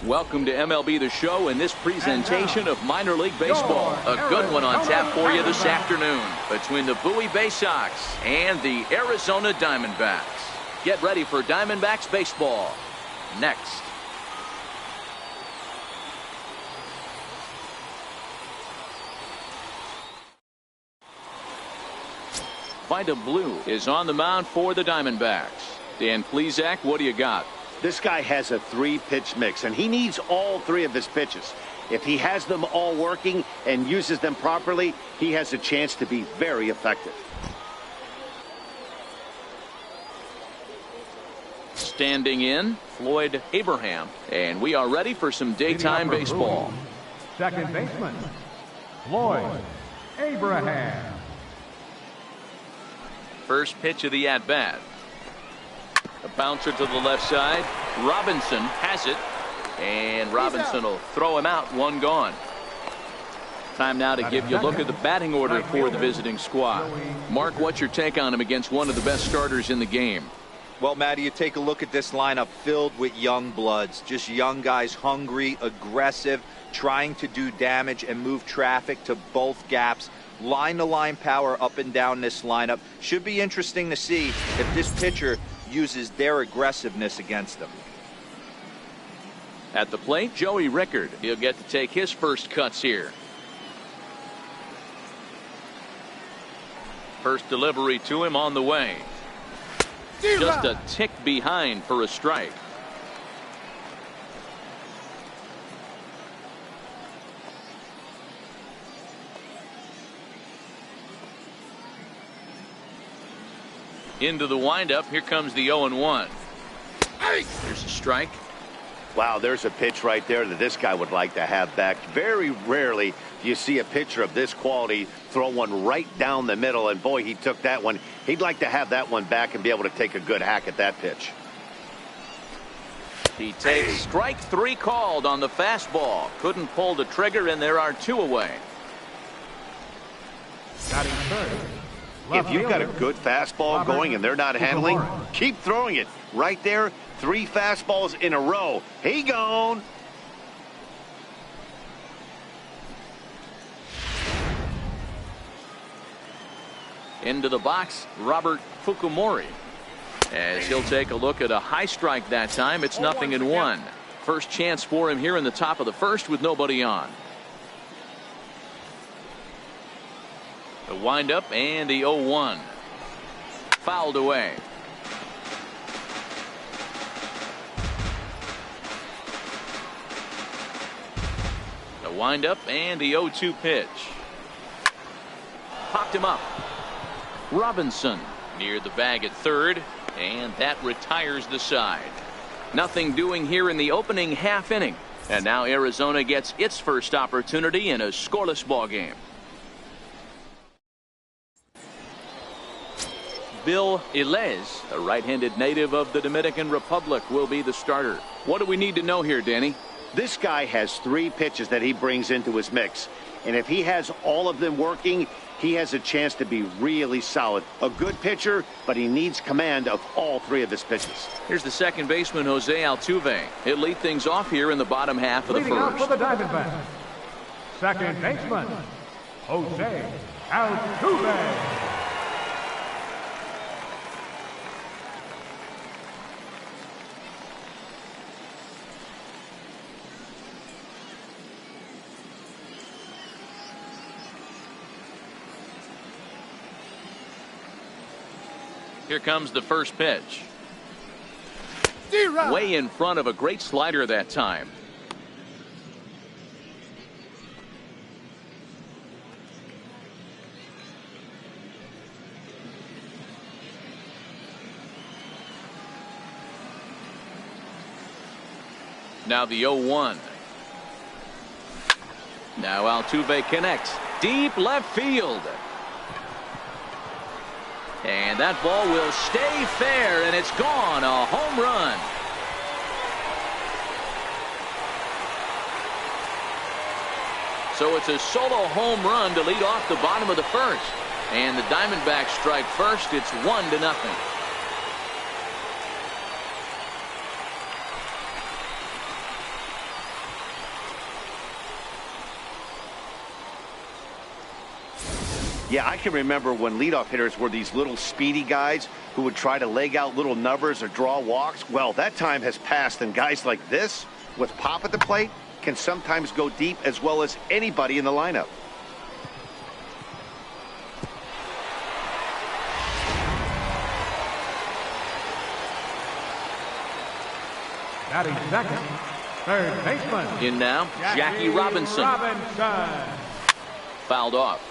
Welcome to MLB The Show and this presentation of minor league baseball. A good one on tap for you this afternoon between the Bowie BaySox and the Arizona Diamondbacks. Get ready for Diamondbacks baseball next. Vida Blue is on the mound for the Diamondbacks. Dan Plesac, what do you got? This guy has a 3-pitch mix, and he needs all 3 of his pitches. If he has them all working and uses them properly, he has a chance to be very effective. Standing in, Floyd Abraham, and we are ready for some daytime baseball. Second baseman, Floyd Abraham. First pitch of the at-bat. A bouncer to the left side. Robinson has it, and Robinson will throw him out. One gone. Time now to give you a look at the batting order for the visiting squad. Mark, what's your take on him against one of the best starters in the game? Well, Matty, you take a look at this lineup filled with young bloods, just young guys, hungry, aggressive, trying to do damage and move traffic to both gaps. Line-to-line power up and down this lineup. Should be interesting to see if this pitcher uses their aggressiveness against them. At the plate, Joey Rickard. He'll get to take his first cuts here. First delivery to him on the way. Just a tick behind for a strike. Into the windup. Here comes the 0-1. There's a strike. Wow, there's a pitch right there that this guy would like to have back. Very rarely do you see a pitcher of this quality throw one right down the middle, and boy, he took that one. He'd like to have that one back and be able to take a good hack at that pitch. He takes strike 3 called on the fastball. Couldn't pull the trigger, and there are 2 away. Batting third. If you've got a good fastball going and they're not handling, keep throwing it. Right there, 3 fastballs in a row. He gone. Into the box, Robert Fukumori. As he'll take a look at a high strike that time. It's 0-1. First chance for him here in the top of the first with nobody on. The windup and the 0-1. Fouled away. The windup and the 0-2 pitch. Popped him up. Robinson near the bag at third, and that retires the side. Nothing doing here in the opening half inning. And now Arizona gets its first opportunity in a scoreless ball game. Bill Ilez, a right-handed native of the Dominican Republic, will be the starter. What do we need to know here, Danny? This guy has 3 pitches that he brings into his mix, and if he has all of them working, he has a chance to be really solid. A good pitcher, but he needs command of all 3 of his pitches. Here's the second baseman, Jose Altuve. He'll lead things off here in the bottom half of the Leading off first. for the Diamondbacks. Second baseman, Jose Altuve. Here comes the first pitch. Way in front of a great slider that time. Now the 0-1. Now Altuve connects. Deep left field. And that ball will stay fair, and it's gone. A home run. So it's a solo home run to lead off the bottom of the first. And the Diamondbacks strike first. It's 1-0. Yeah, I can remember when leadoff hitters were these little speedy guys who would try to leg out little numbers or draw walks. Well, that time has passed, and guys like this, with pop at the plate, can sometimes go deep as well as anybody in the lineup. Batting second, third baseman. In now, Jackie Robinson. Fouled off.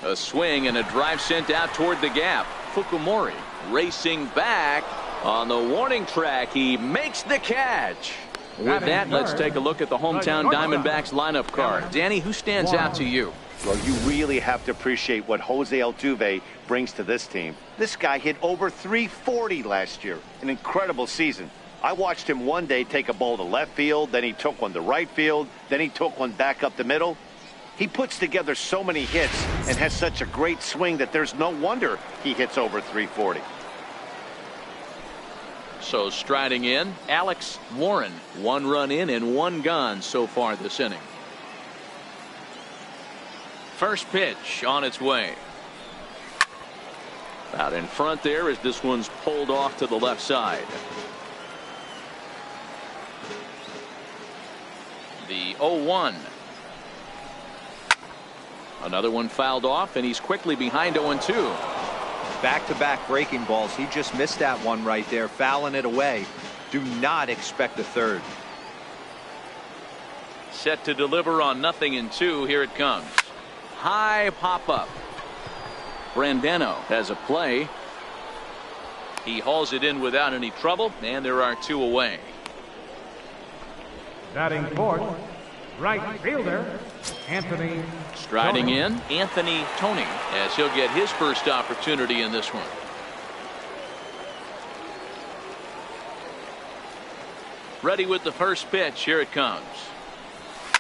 A swing and a drive sent out toward the gap. Fukumori racing back on the warning track. He makes the catch. With that, let's take a look at the hometown Diamondbacks lineup card. Danny, who stands out to you? Well, you really have to appreciate what Jose Altuve brings to this team. This guy hit over 340 last year. An incredible season. I watched him one day take a ball to left field, then he took one to right field, then he took one back up the middle. He puts together so many hits and has such a great swing that there's no wonder he hits over 340. So striding in, Alex Warren. 1 run in and 1 gone so far this inning. First pitch on its way. Out in front there as this one's pulled off to the left side. The 0-1. Another one fouled off, and he's quickly behind 0-2. Back-to-back breaking balls. He just missed that one right there, fouling it away. Do not expect a third. Set to deliver on 0-2. Here it comes. High pop-up. Brandano has a play. He hauls it in without any trouble, and there are 2 away. Batting fourth, right fielder, Anthony. Striding in, Anthony Tony, as he'll get his first opportunity in this one. Ready with the first pitch. Here it comes.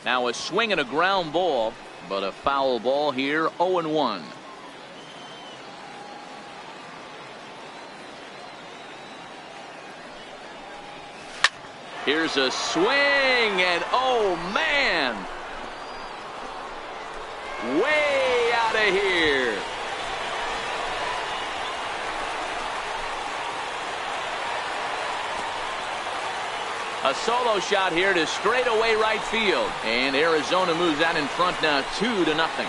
Now a swing and a ground ball, but a foul ball here. 0-1. Here's a swing, and oh man, way out of here. A solo shot here to straightaway right field, and Arizona moves out in front now 2-0.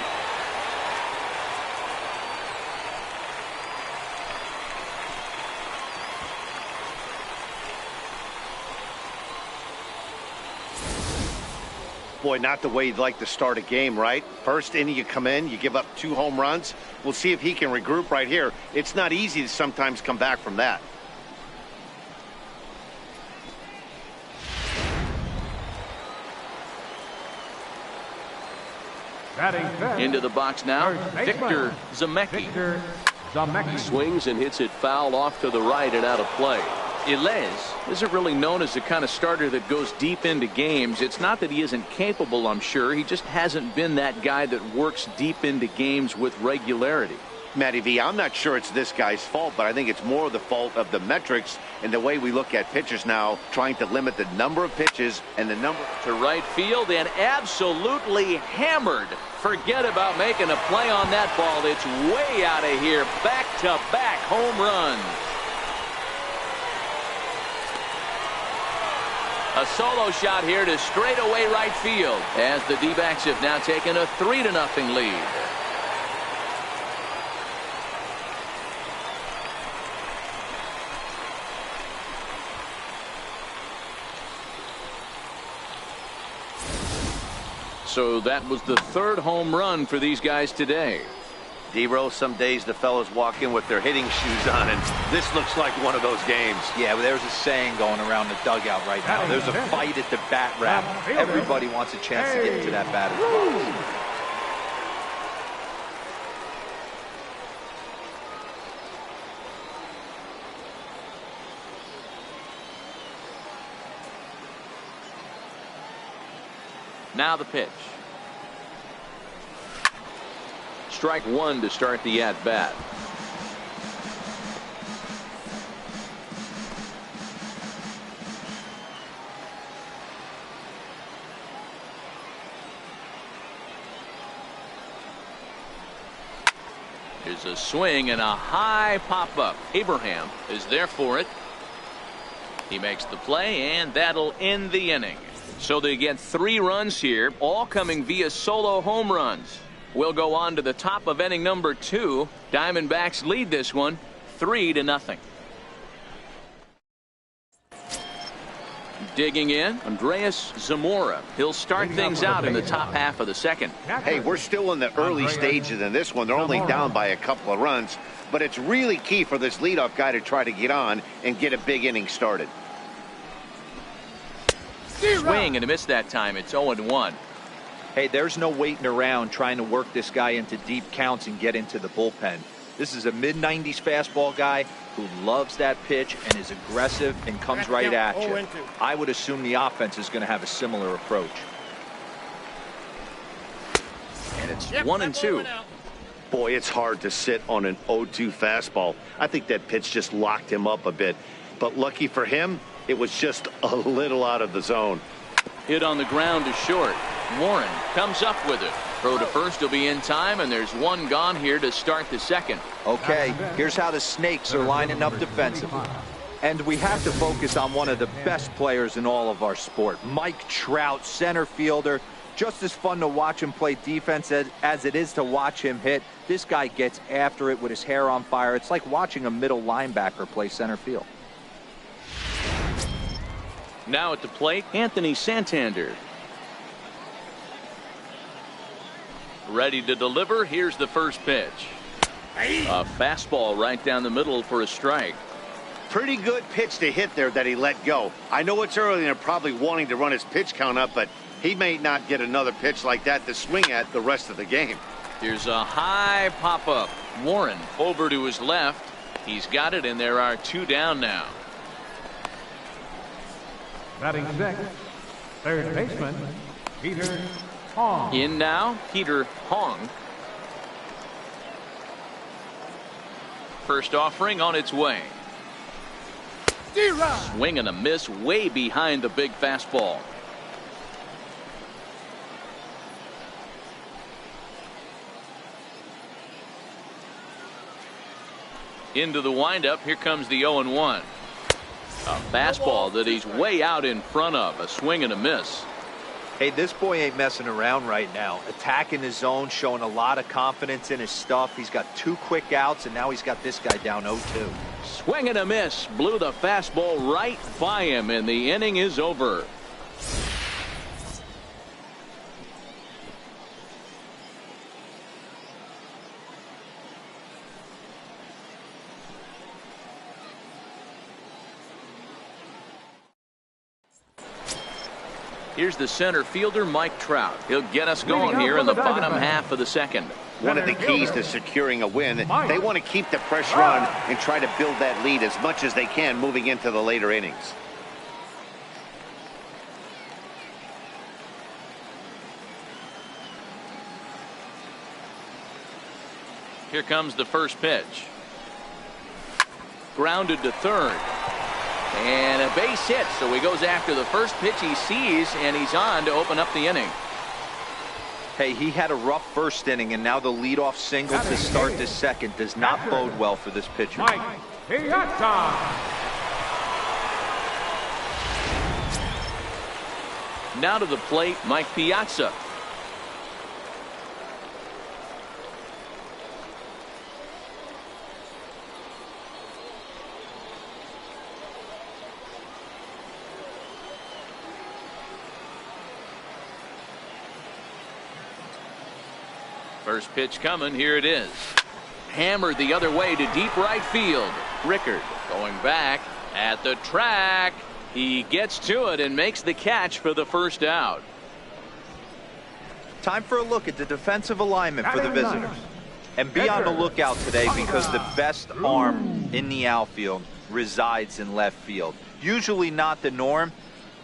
Boy, not the way you'd like to start a game, right? First inning, you come in, you give up 2 home runs. We'll see if he can regroup right here. It's not easy to sometimes come back from that. Into the box now, Victor Zemecki. He swings and hits it foul off to the right and out of play. Ilez isn't really known as the kind of starter that goes deep into games. It's not that he isn't capable, I'm sure. He just hasn't been that guy that works deep into games with regularity. Matty V, I'm not sure it's this guy's fault, but I think it's more the fault of the metrics and the way we look at pitchers now, trying to limit the number of pitches and the number. To right field and absolutely hammered. Forget about making a play on that ball. It's way out of here. Back-to-back home runs. A solo shot here to straightaway right field as the D-backs have now taken a 3-0 lead. So that was the 3rd home run for these guys today. D-Rose, some days the fellas walk in with their hitting shoes on, and this looks like one of those games. Yeah, well, there's a saying going around the dugout right now. There's a fight at the bat rack. Everybody wants a chance to get into that batter's box. Now the pitch. strike one to start the at-bat. Here's a swing and a high pop-up. Abraham is there for it. He makes the play, and that'll end the inning. So they get 3 runs here, all coming via solo home runs. We'll go on to the top of inning number 2. Diamondbacks lead this one 3-0. Digging in, Andrés Zamora. He'll start things out in the top half of the second. Hey, we're still in the early stages in this one. They're only down by a couple of runs, but it's really key for this leadoff guy to try to get on and get a big inning started. Swing and a miss that time. It's 0-1. Hey, there's no waiting around trying to work this guy into deep counts and get into the bullpen. This is a mid-90s fastball guy who loves that pitch and is aggressive and comes right at you. I would assume the offense is going to have a similar approach. And it's 1-2. Boy, it's hard to sit on an 0-2 fastball. I think that pitch just locked him up a bit. But lucky for him, it was just a little out of the zone. Hit on the ground to short. Warren comes up with it. Throw to first will be in time, and there's one gone here to start the second. Okay, here's how the Snakes are lining up defensively. And we have to focus on one of the best players in all of our sport. Mike Trout, center fielder. Just as fun to watch him play defense as it is to watch him hit. This guy gets after it with his hair on fire. It's like watching a middle linebacker play center field. Now at the plate, Anthony Santander. Ready to deliver. Here's the first pitch. A fastball right down the middle for a strike. Pretty good pitch to hit there that he let go. I know it's early and they're probably wanting to run his pitch count up, but he may not get another pitch like that to swing at the rest of the game. Here's a high pop-up. Warren over to his left. He's got it, and there are 2 down now. Batting sixth, third baseman, Peter Hong. In now, Peter Hong. First offering on its way. Swing and a miss way behind the big fastball. Into the windup. Here comes the 0-1. A fastball that he's way out in front of. A swing and a miss. Hey, this boy ain't messing around right now. Attacking his zone, showing a lot of confidence in his stuff. He's got 2 quick outs, and now he's got this guy down 0-2. Swing and a miss. Blew the fastball right by him, and the inning is over. Here's the center fielder, Mike Trout. He'll get us going here in the bottom half of the second. One of the keys to securing a win, they want to keep the pressure on and try to build that lead as much as they can moving into the later innings. Here comes the first pitch. Grounded to third. And a base hit, so he goes after the first pitch he sees, and he's on to open up the inning. Hey, he had a rough first inning, and now the leadoff single to start this second does not bode well for this pitcher. Mike Piazza. Now to the plate, Mike Piazza. First pitch coming. Here it is. Hammered the other way to deep right field. Rickard going back at the track. He gets to it and makes the catch for the first out. Time for a look at the defensive alignment for the visitors. And be on the lookout today because the best arm in the outfield resides in left field. Usually not the norm,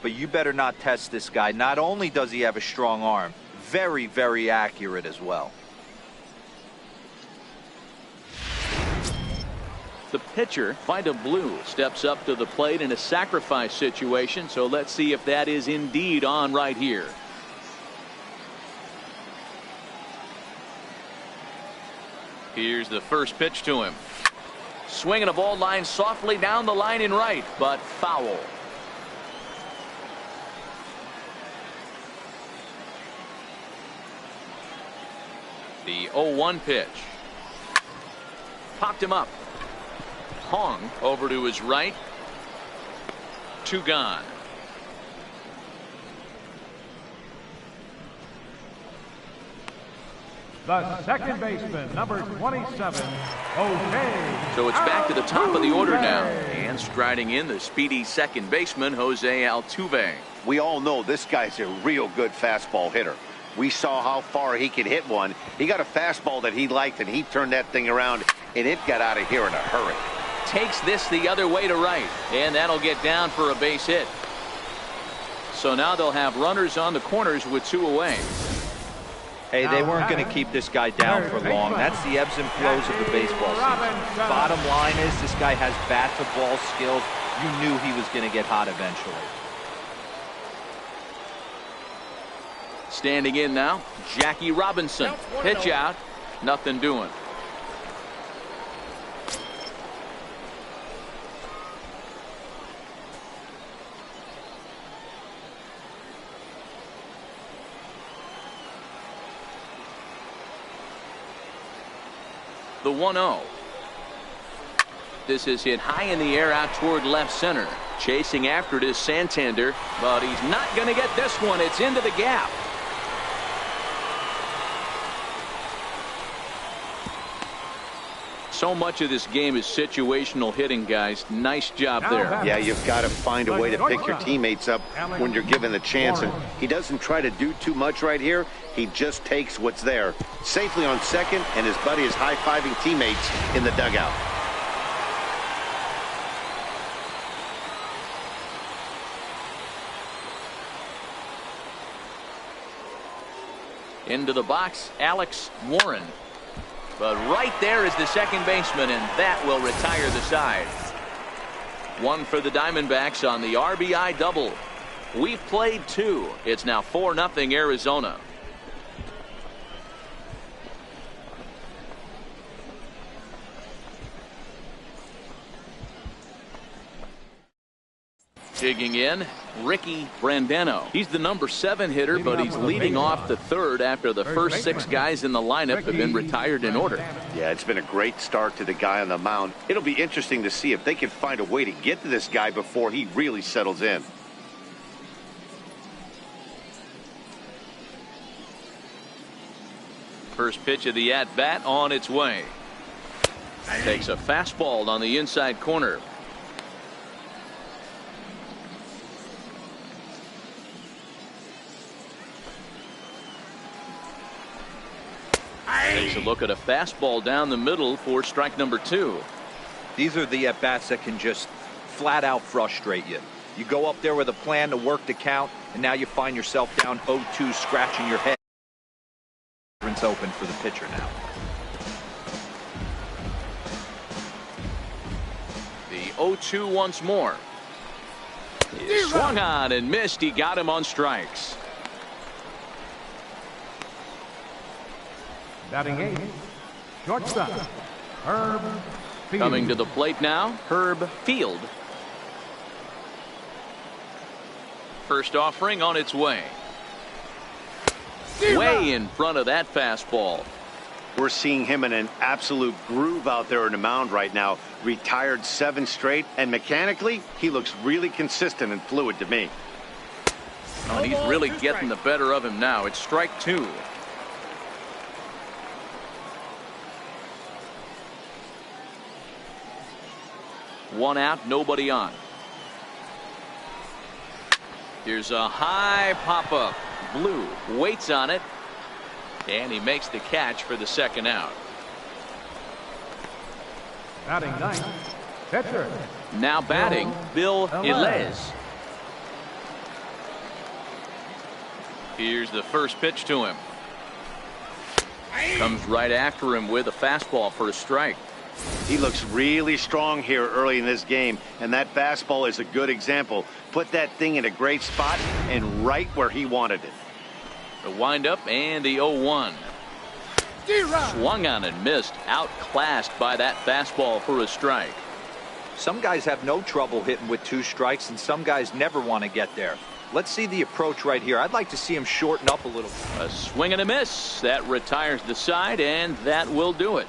but you better not test this guy. Not only does he have a strong arm, very, very accurate as well. The pitcher, Vida Blue, steps up to the plate in a sacrifice situation. So let's see if that is indeed on right here. Here's the first pitch to him. Swinging a ball line softly down the line in right, but foul. The 0-1 pitch. Popped him up. Hong over to his right. 2 gone. The second baseman, number 27, Jose. So it's back to the top of the order now. And striding in, the speedy second baseman, Jose Altuve. We all know this guy's a real good fastball hitter. We saw how far he could hit one. He got a fastball that he liked, and he turned that thing around, and it got out of here in a hurry. Takes this the other way to right, and that'll get down for a base hit. So now they'll have runners on the corners with 2 away. Hey, they weren't going to keep this guy down for long. That's the ebbs and flows of the baseball season. Bottom line is this guy has bat-to-ball skills. You knew he was going to get hot eventually. Standing in now, Jackie Robinson. Pitch out, nothing doing. The 1-0. This is hit high in the air out toward left center. Chasing after it is Santander, but he's not going to get this one. It's into the gap. So much of this game is situational hitting, guys. Nice job there. Yeah, you've got to find a way to pick your teammates up when you're given the chance. And he doesn't try to do too much right here. He just takes what's there. Safely on second, and his buddy is high-fiving teammates in the dugout. Into the box, Alex Warren. But right there is the second baseman, and that will retire the side. 1 for the Diamondbacks on the RBI double. We've played 2. It's now 4-0 Arizona. Digging in, Ricky Brandano. He's the number 7 hitter, but he's leading off the 3rd after the first 6 guys in the lineup have been retired in order. Yeah, it's been a great start to the guy on the mound. It'll be interesting to see if they can find a way to get to this guy before he really settles in. First pitch of the at-bat on its way. Takes a fastball on the inside corner. Takes a look at a fastball down the middle for strike number 2. These are the at-bats that can just flat out frustrate you. You go up there with a plan to work the count, and now you find yourself down 0-2, scratching your head. It's open for the pitcher now. The 0-2 once more. He swung on and missed. He got him on strikes. Batting 8, shortstop, Herb Field. Coming to the plate now, Herb Field. First offering on its way. Way in front of that fastball. We're seeing him in an absolute groove out there in the mound right now. Retired 7 straight, and mechanically, he looks really consistent and fluid to me. Oh, and he's really getting the better of him now. It's strike 2. One out, nobody on. Here's a high pop-up. Blue waits on it, and he makes the catch for the second out. Batting 9, pitcher. Now batting, Bill Ilez. Here's the first pitch to him. Comes right after him with a fastball for a strike. He looks really strong here early in this game, and that fastball is a good example. Put that thing in a great spot and right where he wanted it. The windup and the 0-1. Swung on and missed. Outclassed by that fastball for a strike. Some guys have no trouble hitting with 2 strikes, and some guys never want to get there. Let's see the approach right here. I'd like to see him shorten up a little. A swing and a miss. That retires the side, and that will do it.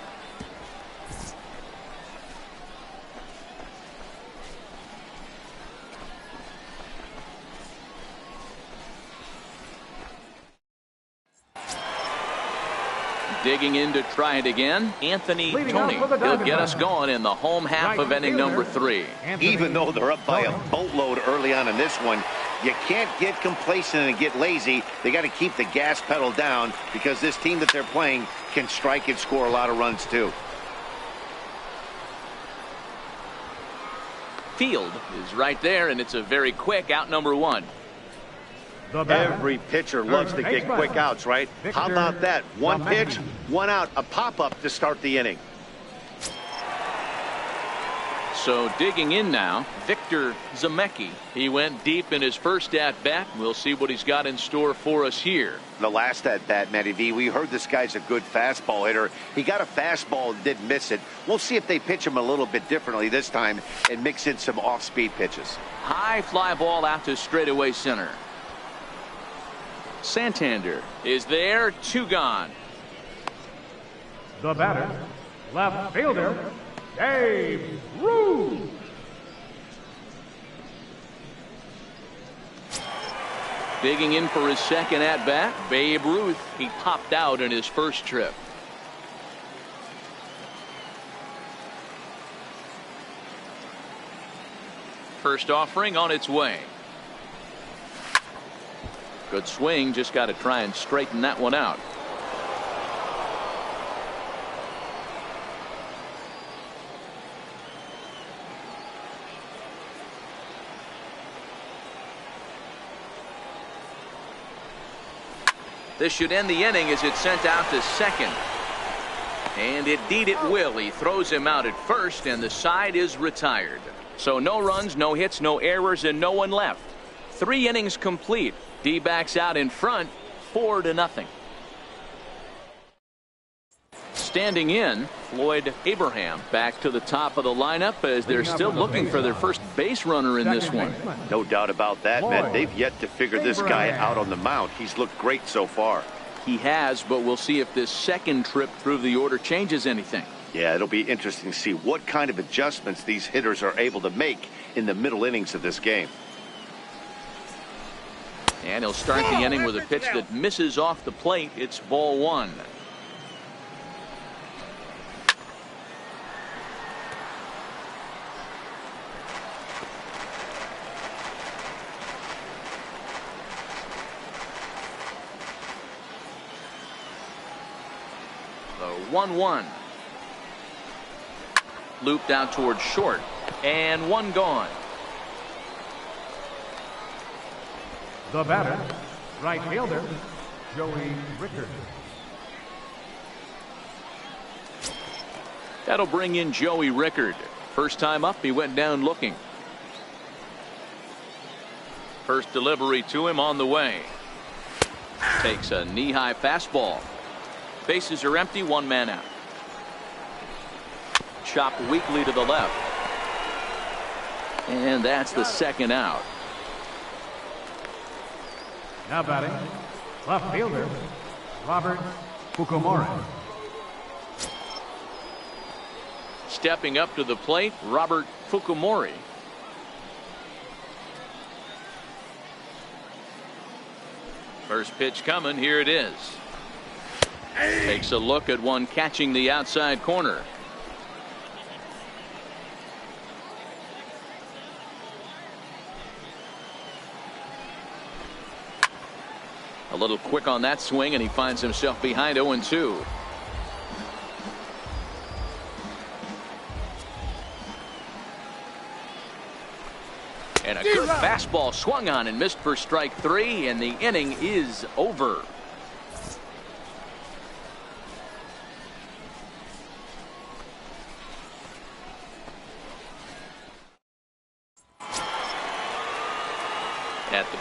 Digging in to try it again, Anthony Tony. He'll get us going in the home half of inning number 3. Even though they're up by a boatload early on in this one, you can't get complacent and get lazy. They got to keep the gas pedal down because this team that they're playing can strike and score a lot of runs too. Field is right there, and it's a very quick out number 1. Every pitcher loves to get quick outs, right? How about that? One pitch, one out, a pop-up to start the inning. So digging in now, Victor Zemecki. He went deep in his first at-bat. We'll see what he's got in store for us here. The last at-bat, Matty V, we heard this guy's a good fastball hitter. He got a fastball and didn't miss it. We'll see if they pitch him a little bit differently this time and mix in some off-speed pitches. High fly ball out to straightaway center. Santander is there, 2 gone. The batter, left fielder, Dave Ruth. Digging in for his second at bat, Babe Ruth. He popped out in his first trip. First offering on its way. Good swing, just got to try and straighten that one out. This should end the inning as it's sent out to second. And indeed it will. He throws him out at first, and the side is retired. So no runs, no hits, no errors, and no one left. 3 innings complete. D-backs out in front, 4-0. Standing in, Floyd Abraham back to the top of the lineup as they're still looking for their first base runner in this one. No doubt about that, man. They've yet to figure this guy out on the mound. He's looked great so far. He has, but we'll see if this second trip through the order changes anything. Yeah, it'll be interesting to see what kind of adjustments these hitters are able to make in the middle innings of this game. And he'll start the inning with a pitch that misses off the plate. It's ball 1. The 1-1. Looped out towards short, and 1 gone. The batter, right fielder, Joey Rickard. That'll bring in Joey Rickard. First time up, he went down looking. First delivery to him on the way. Takes a knee-high fastball. Bases are empty, 1 man out. Chopped weakly to the left. And that's the second out. Now batting, left fielder, Robert Fukumori. Stepping up to the plate, Robert Fukumori. First pitch coming, here it is. Takes a look at one catching the outside corner. A little quick on that swing, and he finds himself behind 0-2. And a good fastball swung on and missed for strike 3, and the inning is over.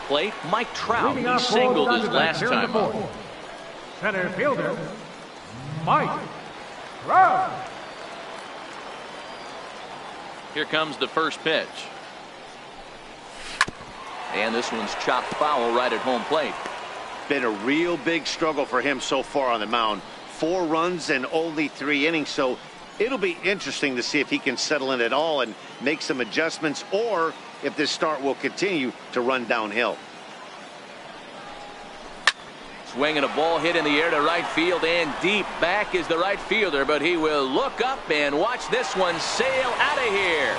plate, Mike Trout. Leading He off singled ball his down to last the center time up. field. Center fielder, Mike Trout. Here comes the first pitch. And this one's chopped foul right at home plate. Been a real big struggle for him so far on the mound. 4 runs and only 3 innings, so it'll be interesting to see if he can settle in at all and make some adjustments, or if this start will continue to run downhill. Swinging a ball hit in the air to right field, and deep back is the right fielder, but he will look up and watch this one sail out of here.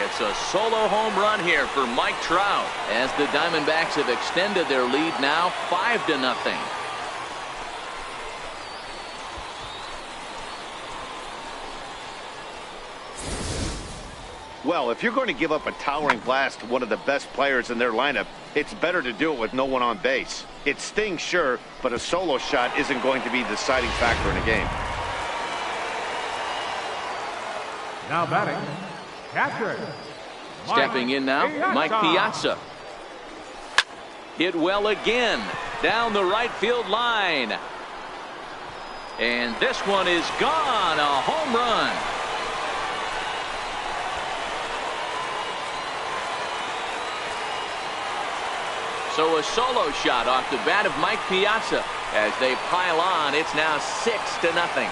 It's a solo home run here for Mike Trout, as the Diamondbacks have extended their lead now 5-0. Well, if you're going to give up a towering blast to one of the best players in their lineup, it's better to do it with no one on base. It stings, sure, but a solo shot isn't going to be the deciding factor in a game. Now batting, catcher. Stepping in now, Mike Piazza. Hit well again down the right field line. And this one is gone, a home run. So a solo shot off the bat of Mike Piazza. As they pile on, it's now 6-0.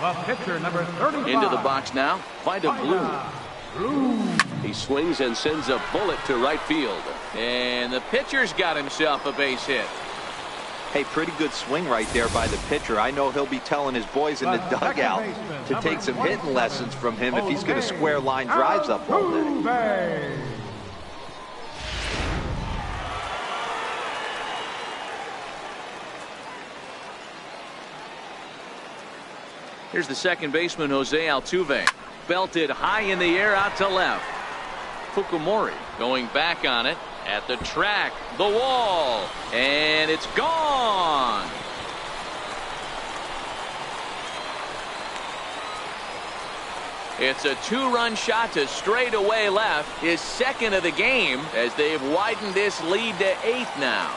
Well, pitcher number 35. Into the box now, Vida Blue. He swings and sends a bullet to right field. And the pitcher's got himself a base hit. Hey, pretty good swing right there by the pitcher. I know he'll be telling his boys in the dugout to take some hitting lessons from him if he's going to square line drives up all day. Here's the second baseman, Jose Altuve. Belted high in the air out to left. Fukumori going back on it at the track, the wall, and it's gone. It's a 2-run shot to straightaway left, his second of the game, as they've widened this lead to 8 now.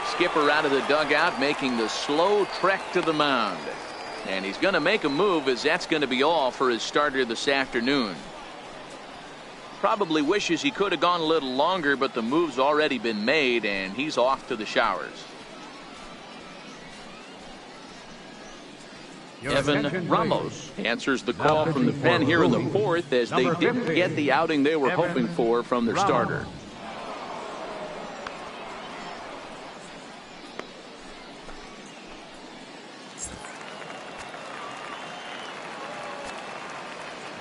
Skipper out of the dugout, making the slow trek to the mound. And he's going to make a move, as that's going to be all for his starter this afternoon. Probably wishes he could have gone a little longer, but the move's already been made, and he's off to the showers. Evan Ramos answers the call from the pen here in the 4th, as they didn't get the outing they were hoping for from their starter.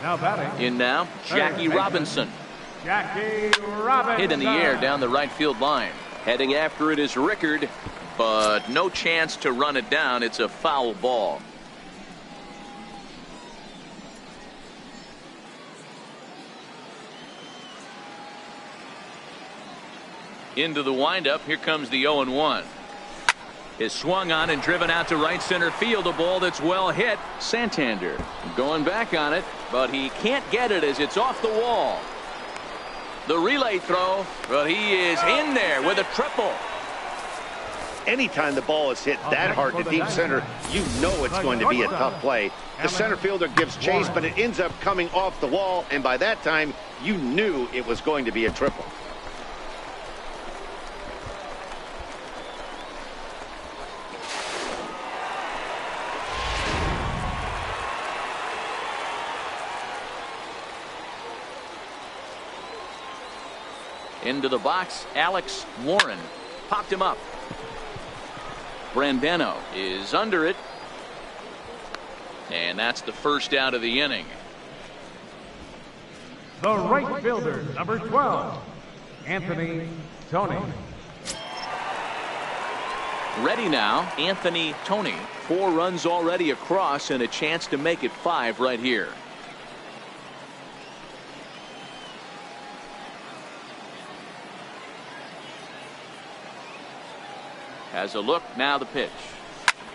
Now batting. In now, Jackie Robinson. Jackie Robinson. Hit in the air down the right field line. Heading after it is Rickard, but no chance to run it down. It's a foul ball. Into the windup. Here comes the 0-1. Is swung on and driven out to right center field. A ball that's well hit. Santander going back on it, but he can't get it as it's off the wall. The relay throw, but he is in there with a triple. Anytime the ball is hit that hard to deep center, you know it's going to be a tough play. The center fielder gives chase, but it ends up coming off the wall, and by that time, you knew it was going to be a triple. Into the box, Alex Warren. Popped him up. Brandano is under it. And that's the first out of the inning. The right fielder, number 12, Anthony Tony. Ready now, Anthony Tony. 4 runs already across and a chance to make it 5 right here. Has a look, now the pitch.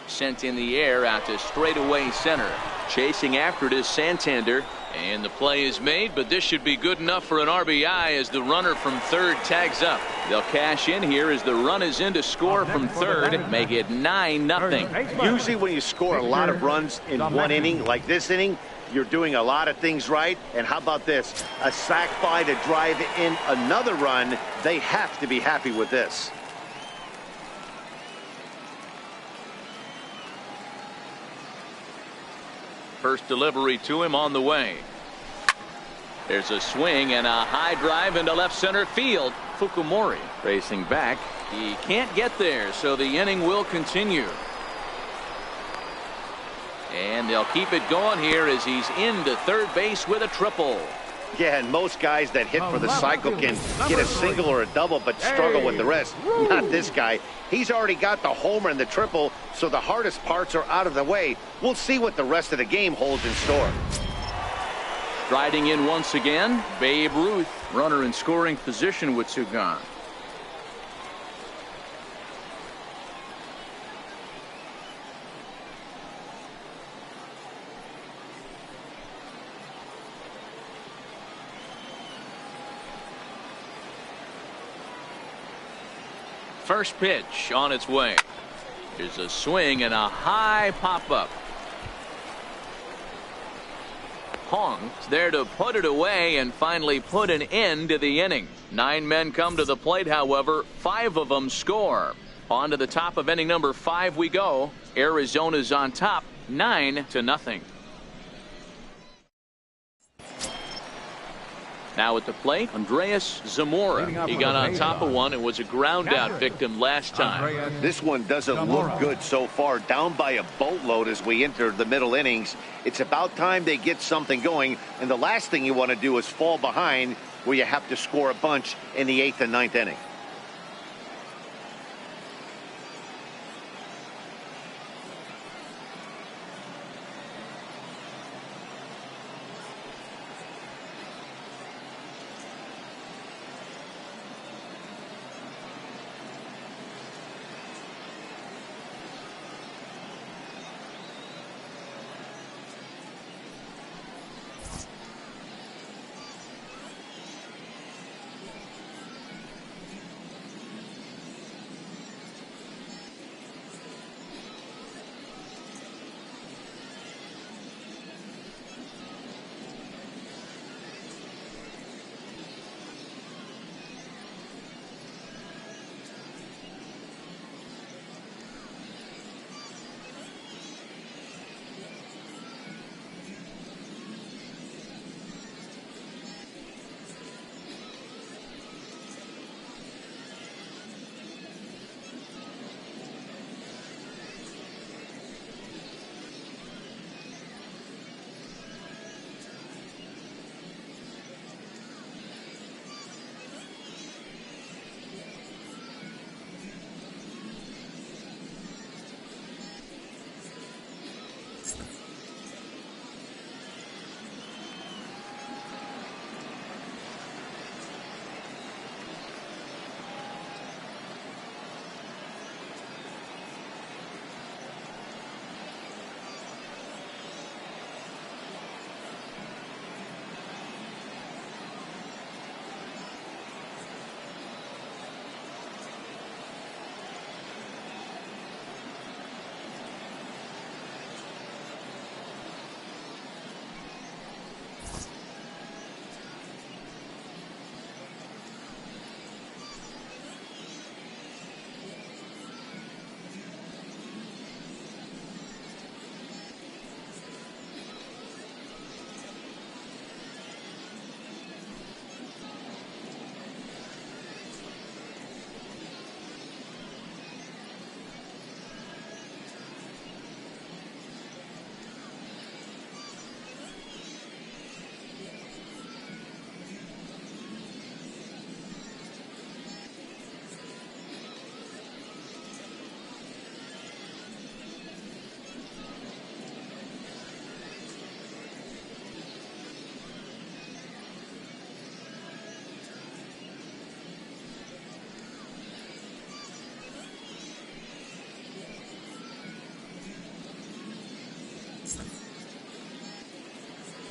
Sent in the air out to straightaway center. Chasing after it is Santander. And the play is made, but this should be good enough for an RBI as the runner from third tags up. They'll cash in here as the run is in to score from third, make it 9-0. Usually when you score a lot of runs in one inning, like this inning, you're doing a lot of things right. And how about this? A sac fly to drive in another run. They have to be happy with this. First delivery to him on the way. There's a swing and a high drive into left center field. Fukumori racing back. He can't get there, so the inning will continue. And they'll keep it going here as he's into third base with a triple. Yeah, and most guys that hit for the cycle can get a single or a double, but struggle with the rest. Not this guy. He's already got the homer and the triple, so the hardest parts are out of the way. We'll see what the rest of the game holds in store. Striding in once again, Babe Ruth, runner in scoring position with 2 gone. First pitch on its way. There's a swing and a high pop-up. Hong's there to put it away and finally put an end to the inning. 9 men come to the plate, however. 5 of them score. On to the top of inning number 5 we go. Arizona's on top, 9-0. Now at the plate, Andreas Zamora. He got on top of one and was a ground out victim last time. This one doesn't look good so far. Down by a boatload as we enter the middle innings. It's about time they get something going. And the last thing you want to do is fall behind where you have to score a bunch in the 8th and 9th inning.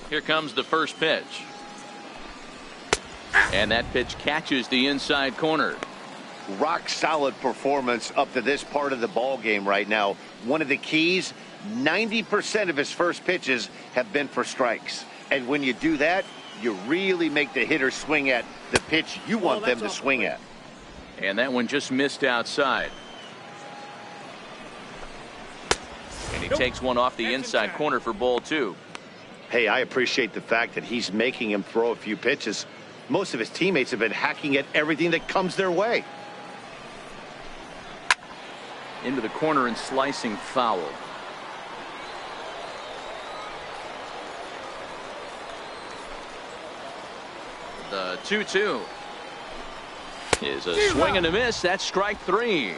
Here comes the first pitch. And that pitch catches the inside corner. Rock solid performance up to this part of the ball game right now. One of the keys, 90% of his first pitches have been for strikes. And when you do that, you really make the hitter swing at the pitch you want them to swing at. And that one just missed outside. And he takes one off the inside corner for ball 2. Hey, I appreciate the fact that he's making him throw a few pitches. Most of his teammates have been hacking at everything that comes their way. Into the corner and slicing foul. The 2-2 is a swing and a miss. That's strike 3.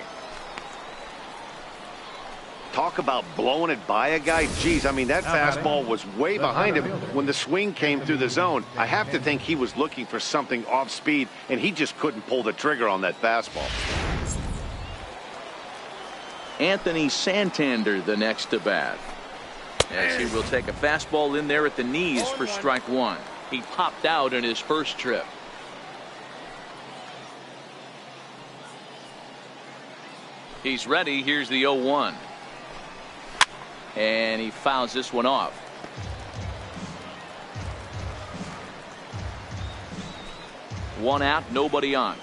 Talk about blowing it by a guy. Geez, I mean, that fastball was way behind him when the swing came through the zone. I have to think he was looking for something off speed, and he just couldn't pull the trigger on that fastball. Anthony Santander the next to bat, as he will take a fastball in there at the knees for strike 1. He popped out in his first trip. He's ready. Here's the 0-1. And he fouls this one off. One out, nobody on.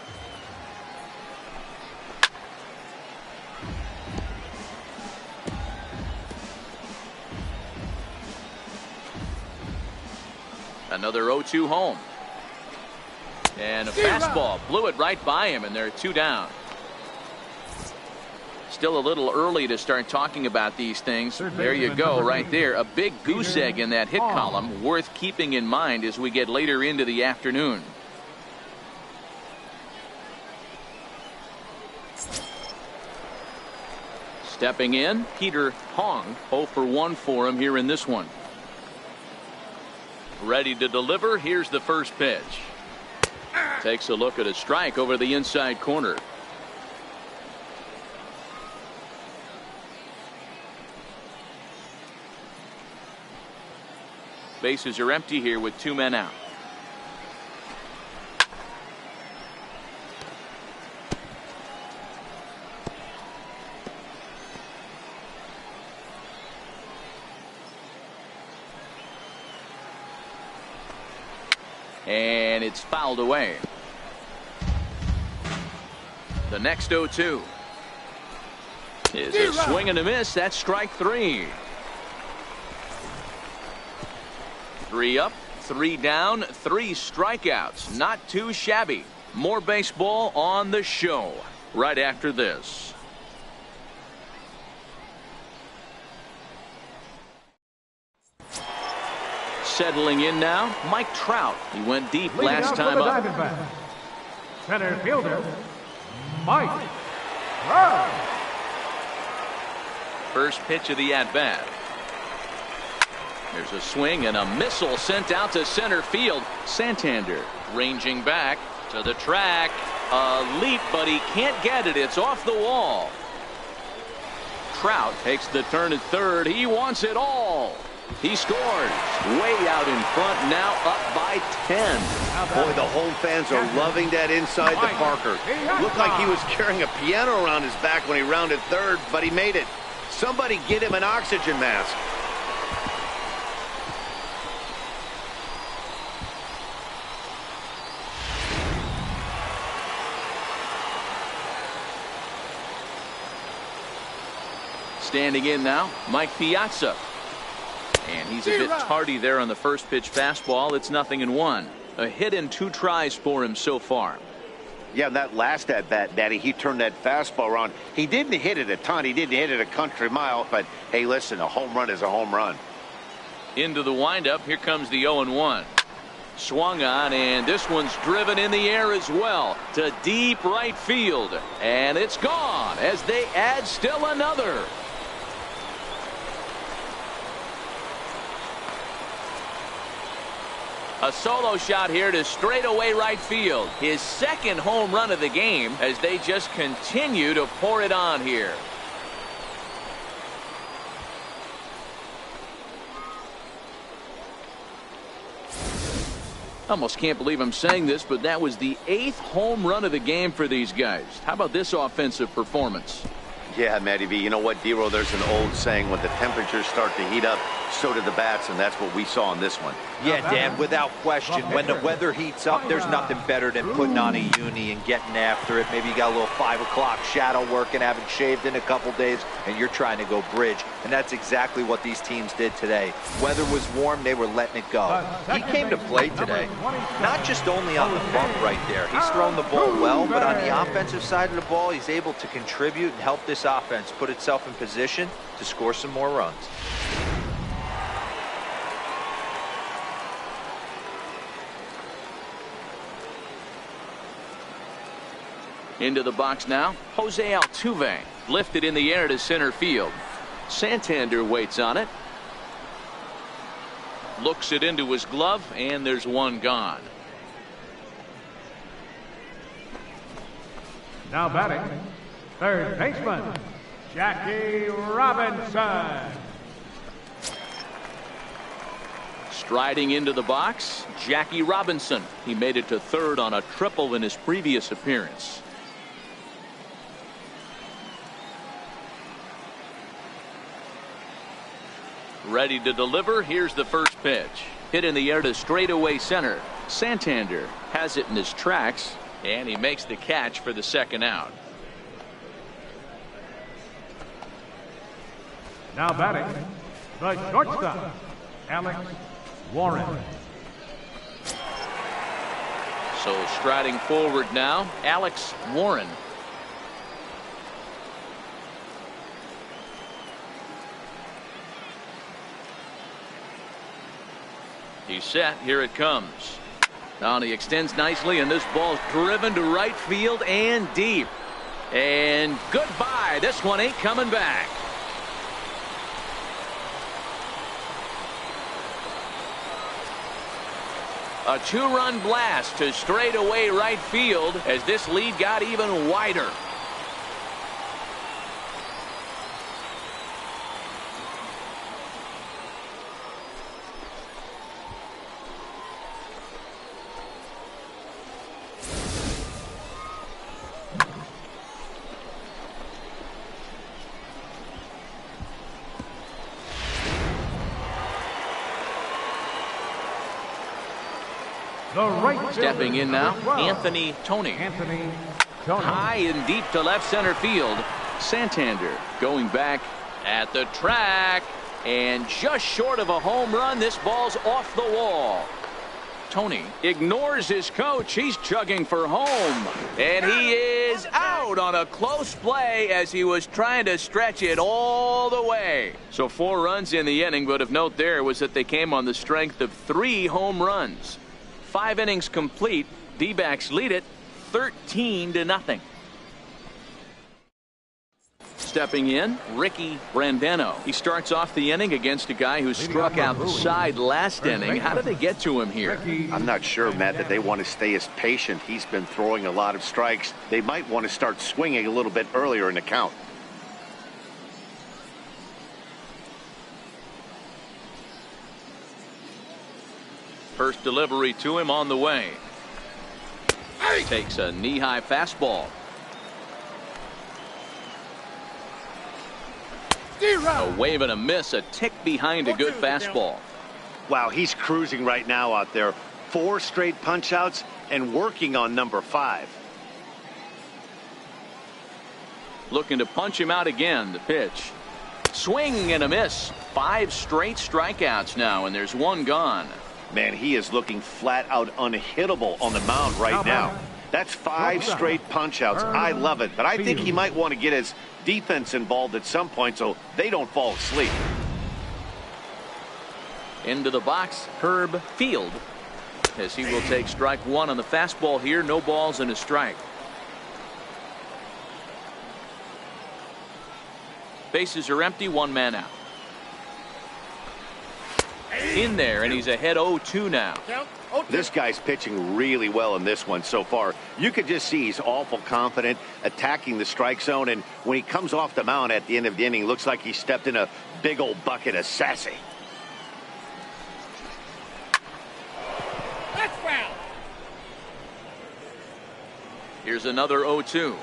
Another 0-2 home. And a fastball blew it right by him, and they're 2 down. Still a little early to start talking about these things. There you go, right there. A big goose egg in that hit column, worth keeping in mind as we get later into the afternoon. Stepping in, Peter Hong. 0 for 1 for him here in this one. Ready to deliver. Here's the first pitch. Takes a look at a strike over the inside corner. Bases are empty here with 2 men out. And it's fouled away. The next 0-2 is a swing and a miss. That's strike 3. 3 up, 3 down, 3 strikeouts. Not too shabby. More baseball on the show right after this. Settling in now, Mike Trout. He went deep last time up. Center fielder, Mike Trout. First pitch of the at-bat. There's a swing and a missile sent out to center field. Santander ranging back to the track. A leap, but he can't get it. It's off the wall. Trout takes the turn at third. He wants it all. He scores. Way out in front, now up by 10. Boy, the home fans are loving that inside the Parker. Looked like he was carrying a piano around his back when he rounded third, but he made it. Somebody get him an oxygen mask. Standing in now, Mike Piazza. And he's a bit tardy there on the first pitch fastball. It's 0-1. A hit and 2 tries for him so far. Yeah, that last at bat, Daddy, he turned that fastball around. He didn't hit it a ton. He didn't hit it a country mile. But, hey, listen, a home run is a home run. Into the windup. Here comes the 0-1. Swung on, and this one's driven in the air as well to deep right field. And it's gone as they add still another. A solo shot here to straightaway right field. His second home run of the game as they just continue to pour it on here. Almost can't believe I'm saying this, but that was the 8th home run of the game for these guys. How about this offensive performance? Yeah, Matty V, you know what, D-Roll, there's an old saying, when the temperatures start to heat up, so do the bats, and that's what we saw in this one. Yeah, Dan, without question, when the weather heats up, there's nothing better than putting on a uni and getting after it. Maybe you got a little 5 o'clock shadow work and haven't shaved in a couple days, and you're trying to go bridge. And that's exactly what these teams did today. Weather was warm, they were letting it go. He came to play today, not just only on the bump right there. He's thrown the ball well, but on the offensive side of the ball, he's able to contribute and help this offense put itself in position to score some more runs. Into the box now, Jose Altuve, lifted in the air to center field. Santander waits on it. Looks it into his glove, and there's one gone. Now batting, third baseman, Jackie Robinson. Striding into the box, Jackie Robinson. He made it to third on a triple in his previous appearance. Ready to deliver. Here's the first pitch. Hit in the air to straightaway center. Santander has it in his tracks, and he makes the catch for the second out. Now batting, the shortstop, Alex Warren. So striding forward now, Alex Warren. He's set. Here it comes. Now he extends nicely, and this ball's driven to right field and deep. And goodbye. This one ain't coming back. A 2-run blast to straightaway right field as this lead got even wider. Stepping in now, Anthony Tony. High and deep to left center field. Santander going back at the track, and just short of a home run. This ball's off the wall. Tony ignores his coach. He's chugging for home, and he is out on a close play as he was trying to stretch it all the way. So 4 runs in the inning, but of note there was that they came on the strength of 3 home runs. 5 innings complete. D-backs lead it 13-0. Stepping in, Ricky Brandano. He starts off the inning against a guy who struck outside last inning. How did they get to him here? I'm not sure, Matt, that they want to stay as patient. He's been throwing a lot of strikes. They might want to start swinging a little bit earlier in the count. First delivery to him on the way. Takes a knee-high fastball. A wave and a miss, a tick behind a good fastball. Wow, he's cruising right now out there. 4 straight punch-outs and working on number 5. Looking to punch him out again. The pitch. Swing and a miss. 5 straight strikeouts now, and there's 1 gone. Man, he is looking flat out unhittable on the mound right now. That's 5 straight punch-outs. I love it, but I think he might want to get his defense involved at some point so they don't fall asleep. Into the box, Herb Field, as he will take strike 1 on the fastball here. No balls and a strike. Bases are empty, 1 man out. In there, and he's ahead 0-2 now. This guy's pitching really well in this one so far. You could just see he's awful confident attacking the strike zone, and when he comes off the mound at the end of the inning, looks like he stepped in a big old bucket of sassy. That's foul. Here's another 0-2.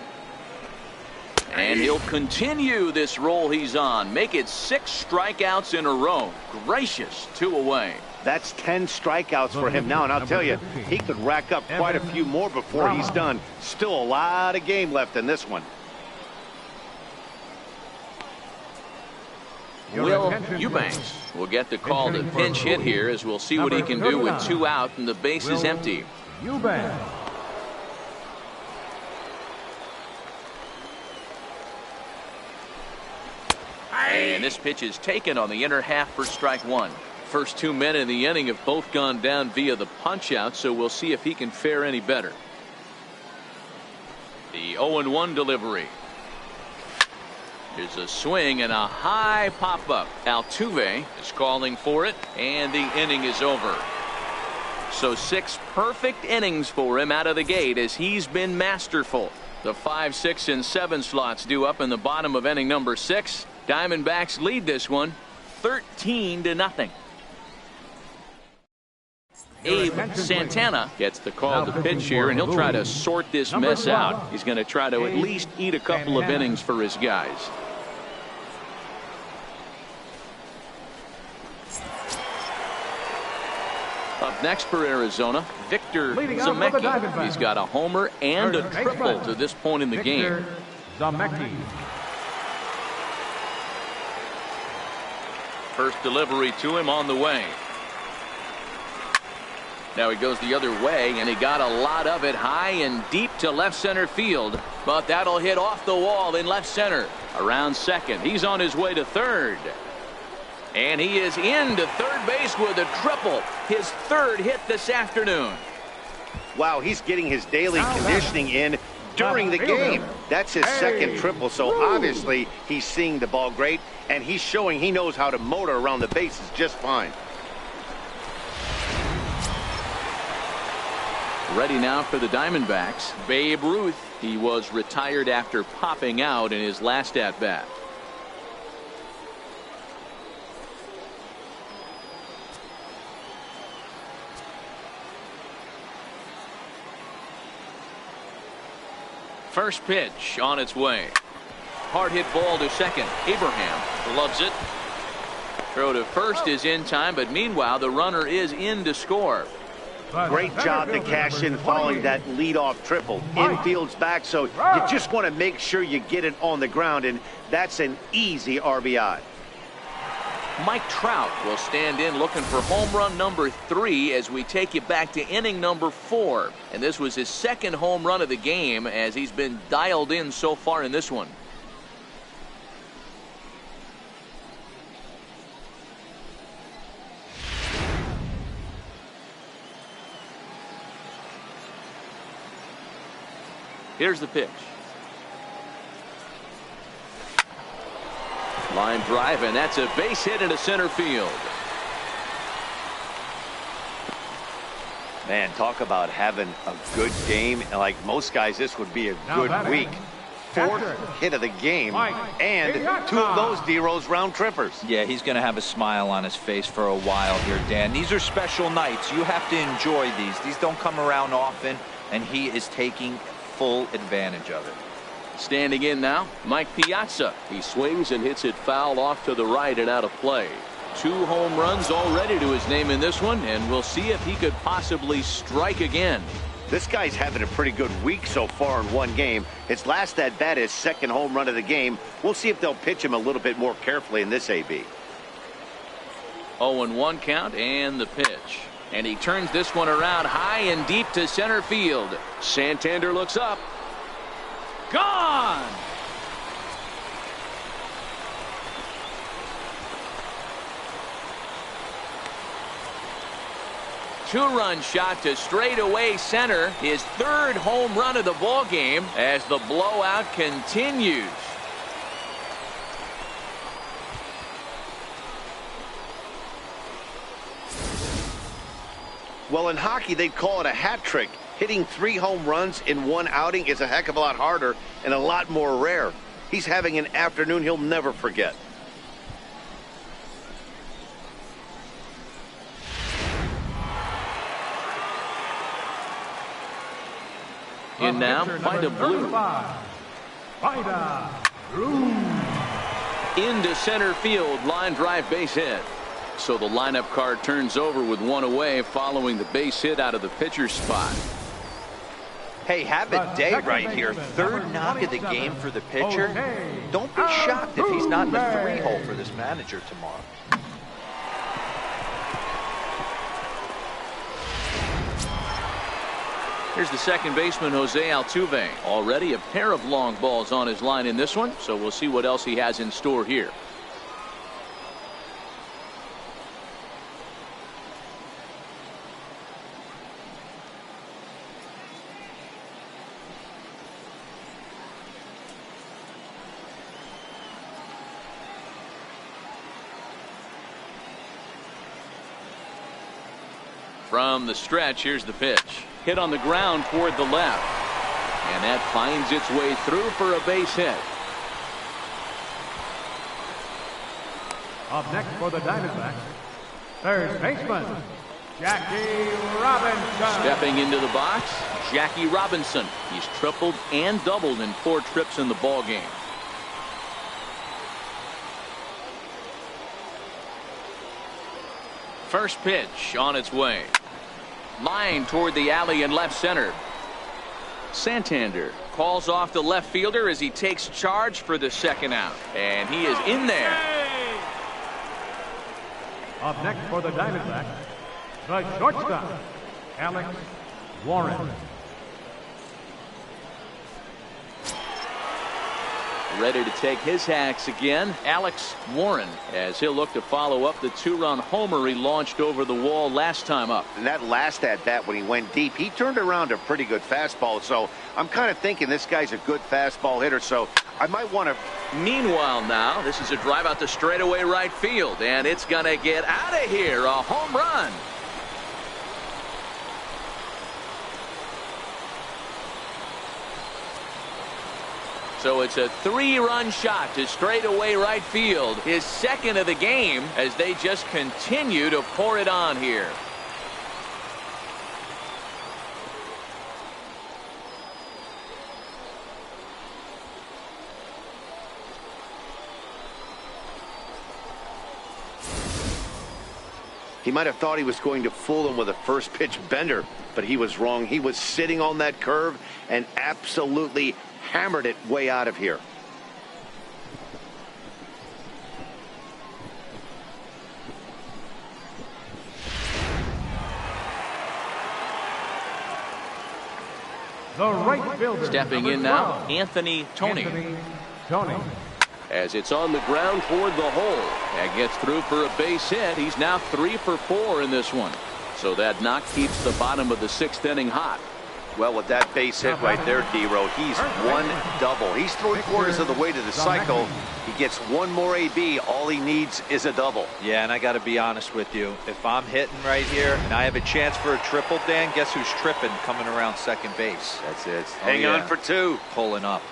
And he'll continue this roll he's on. Make it 6 strikeouts in a row. Gracious, 2 away. That's 10 strikeouts for him now, and I'll tell you, he could rack up quite a few more before he's done. Still a lot of game left in this one. Will Eubanks will get the call to pinch hit here, as we'll see what he can do with 2 out and the base is empty. Eubanks. And this pitch is taken on the inner half for strike 1. First 2 men in the inning have both gone down via the punch out, so we'll see if he can fare any better. The 0-1 delivery. Here's a swing and a high pop up. Altuve is calling for it, and the inning is over. So 6 perfect innings for him out of the gate, as he's been masterful. The 5, 6, and 7 slots due up in the bottom of inning number 6. Diamondbacks lead this one 13-0. Abe Santana gets the call to pitch here, and he'll try to sort this mess out. He's going to try to at least eat a couple of innings for his guys. Up next for Arizona, Victor Zamecki. He's got a homer and a triple to this point in the game. Zamecki. First delivery to him on the way. Now he goes the other way, and he got a lot of it high and deep to left center field. But that'll hit off the wall in left center. Around second. He's on his way to third. And he is into third base with a triple. His 3rd hit this afternoon. Wow, he's getting his daily conditioning in during the game. That's his 2nd triple, so obviously he's seeing the ball great, and he's showing he knows how to motor around the bases just fine. Ready now for the Diamondbacks, Babe Ruth. He was retired after popping out in his last at-bat. First pitch on its way. Hard hit ball to second. Abraham loves it. Throw to first is in time, but meanwhile the runner is in to score. Great job to cash in following that leadoff triple. Infield's back, so you just want to make sure you get it on the ground, and that's an easy RBI. Mike Trout will stand in looking for home run number 3 as we take you back to inning number 4. And this was his 2nd home run of the game, as he's been dialed in so far in this one. Here's the pitch. Line drive, and that's a base hit into center field. Man, talk about having a good game. Like most guys, this would be a good week. 4th hit of the game, and 2 of those D-Rose round trippers. Yeah, he's going to have a smile on his face for a while here, Dan. These are special nights. You have to enjoy these. These don't come around often, and he is taking full advantage of it. Standing in now, Mike Piazza. He swings and hits it foul off to the right and out of play. 2 home runs already to his name in this one, and we'll see if he could possibly strike again. This guy's having a pretty good week so far in one game. His last at bat, his 2nd home run of the game. We'll see if they'll pitch him a little bit more carefully in this AB. 0-1 count and the pitch. And he turns this one around high and deep to center field. Santander looks up. Gone! Two-run shot to straightaway center. His 3rd home run of the ball game as the blowout continues. Well, in hockey, they'd call it a hat trick. Hitting 3 home runs in one outing is a heck of a lot harder and a lot more rare. He's having an afternoon he'll never forget. In now, Vida Blue. Vida Blue. Into center field, line drive base hit. So the lineup card turns over with one away following the base hit out of the pitcher's spot. Hey, have a day right here. Third knock of the game for the pitcher. Don't be shocked if he's not in the 3-hole for this manager tomorrow. Here's the second baseman, Jose Altuve. Already a pair of long balls on his line in this one, so we'll see what else he has in store here. From the stretch, here's the pitch. Hit on the ground toward the left. And that finds its way through for a base hit. Up next for the Diamondbacks, third baseman, Jackie Robinson. Stepping into the box, Jackie Robinson. He's tripled and doubled in 4 trips in the ballgame. First pitch on its way. Line toward the alley in left center. Santander calls off the left fielder as he takes charge for the second out. And he is in there. Up next for the Diamondbacks, the shortstop, Alex Warren. Ready to take his hacks again, Alex Warren, as he'll look to follow up the 2-run homer he launched over the wall last time up. And that last at bat when he went deep, he turned around a pretty good fastball. So I'm kind of thinking this guy's a good fastball hitter. So I might want to. Meanwhile now, this is a drive out to straightaway right field, and it's going to get out of here. A home run. So it's a 3-run shot to straightaway right field. His second of the game as they just continue to pour it on here. He might have thought he was going to fool him with a first pitch bender, but he was wrong. He was sitting on that curve and absolutely hammered it way out of here. The right fielder. Stepping in now, Anthony Tony. As it's on the ground toward the hole and gets through for a base hit. He's now 3 for 4 in this one. So that knock keeps the bottom of the 6th inning hot. Well, with that base hit right there, D-Row, he's 1 double. He's 3/4 of the way to the cycle. He gets 1 more AB. All he needs is a double. Yeah, and I got to be honest with you. If I'm hitting right here and I have a chance for a triple, Dan, guess who's tripping coming around second base? That's it. Hang on for 2. Pulling up.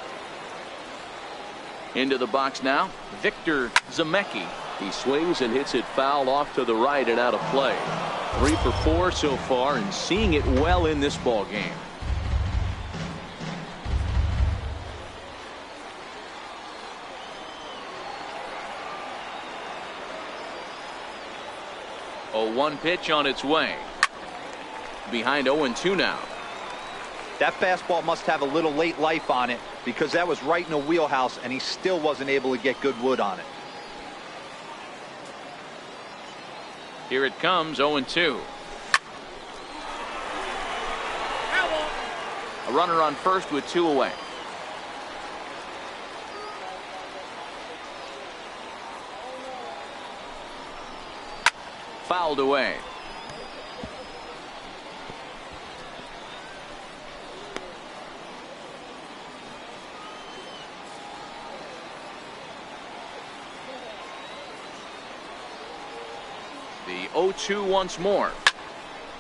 Into the box now, Victor Zemecki. He swings and hits it foul off to the right and out of play. 3 for 4 so far and seeing it well in this ball game. A 1 pitch on its way. Behind 0-2 now. That fastball must have a little late life on it because that was right in the wheelhouse and he still wasn't able to get good wood on it. Here it comes, 0-2. A runner on first with 2 away. Fouled away. The 0-2 once more.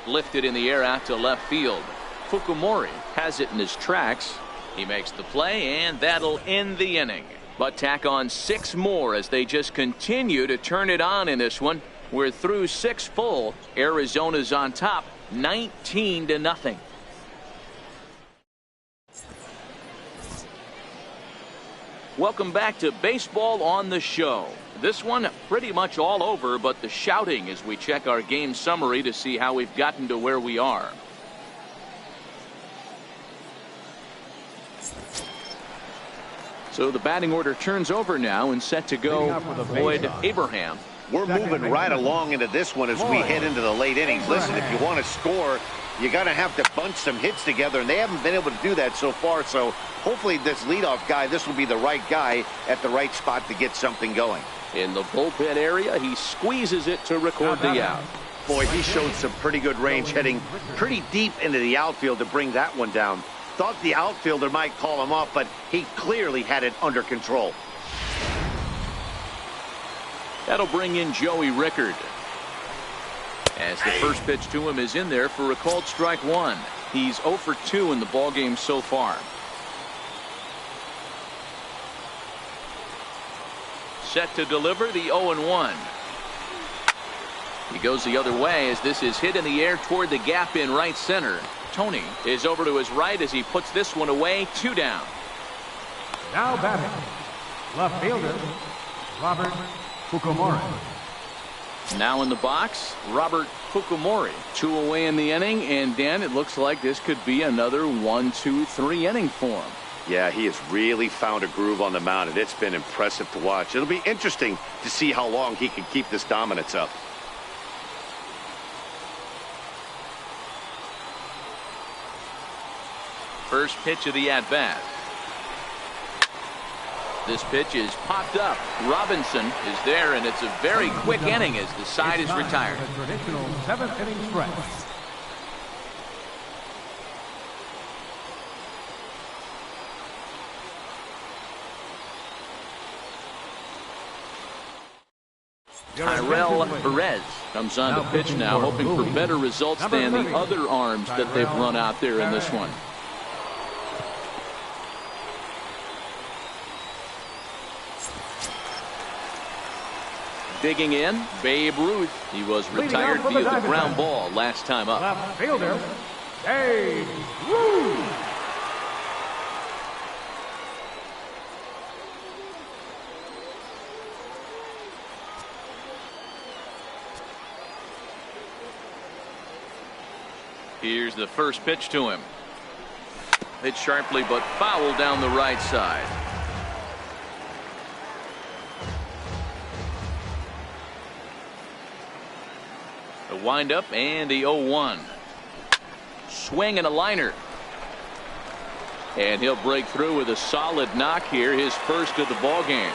Lifted in the air out to left field. Fukumori has it in his tracks. He makes the play, and that'll end the inning. But tack on 6 more as they just continue to turn it on in this one. We're through 6 full. Arizona's on top, 19-0. Welcome back to Baseball on the Show. This one pretty much all over, but the shouting as we check our game summary to see how we've gotten to where we are. So the batting order turns over now and set to go Floyd Abraham. We're moving right along into this one as we head into the late innings. Listen, if you want to score, you got to have to bunch some hits together, and they haven't been able to do that so far. So hopefully this leadoff guy, this will be the right guy at the right spot to get something going. In the bullpen area, he squeezes it to record the out. Boy, he showed some pretty good range, heading pretty deep into the outfield to bring that one down. Thought the outfielder might call him off, but he clearly had it under control. That'll bring in Joey Rickard. As the first pitch to him is in there for a called strike one. He's 0 for 2 in the ballgame so far. Set to deliver the 0-1. He goes the other way as this is hit in the air toward the gap in right center. Tony is over to his right as he puts this one away. 2 down. Now batting, left fielder, Robert Fukumori. Now in the box, Robert Fukumori. 2 away in the inning, and Dan, it looks like this could be another 1-2-3 inning for him. Yeah, he has really found a groove on the mound, and it's been impressive to watch. It'll be interesting to see how long he can keep this dominance up. First pitch of the at-bat. This pitch is popped up. Robinson is there, and it's a very quick inning as the side is retired. The traditional 7th inning stretch. Tyrell Perez comes on to pitch now, hoping for better results than the other arms that they've run out there in this one. Digging in, Babe Ruth. He was retired via the ground ball last time up. Left fielder, Babe Ruth. Here's the first pitch to him. Hit sharply but foul down the right side. The windup and the 0-1. Swing and a liner. And he'll break through with a solid knock here, his first of the ball game.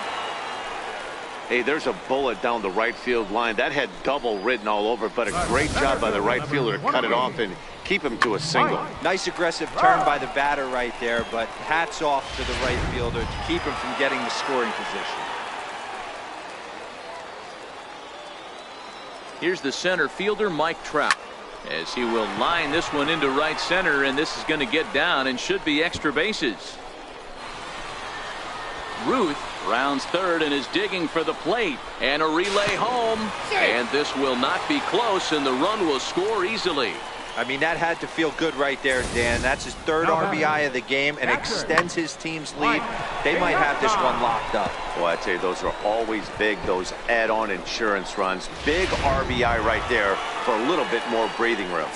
Hey, there's a bullet down the right field line. That had double written all over, but a great job by the right fielder to cut it off and keep him to a single. Nice aggressive turn by the batter right there, but hats off to the right fielder to keep him from getting the scoring position. Here's the center fielder, Mike Trout, as he will line this one into right center, and this is going to get down and should be extra bases. Ruth rounds third and is digging for the plate, and a relay home, and this will not be close, and the run will score easily. I mean, that had to feel good right there, Dan. That's his third RBI of the game and extends his team's lead. They might have this one locked up. Well, I tell you, those are always big, those add-on insurance runs. Big RBI right there for a little bit more breathing room.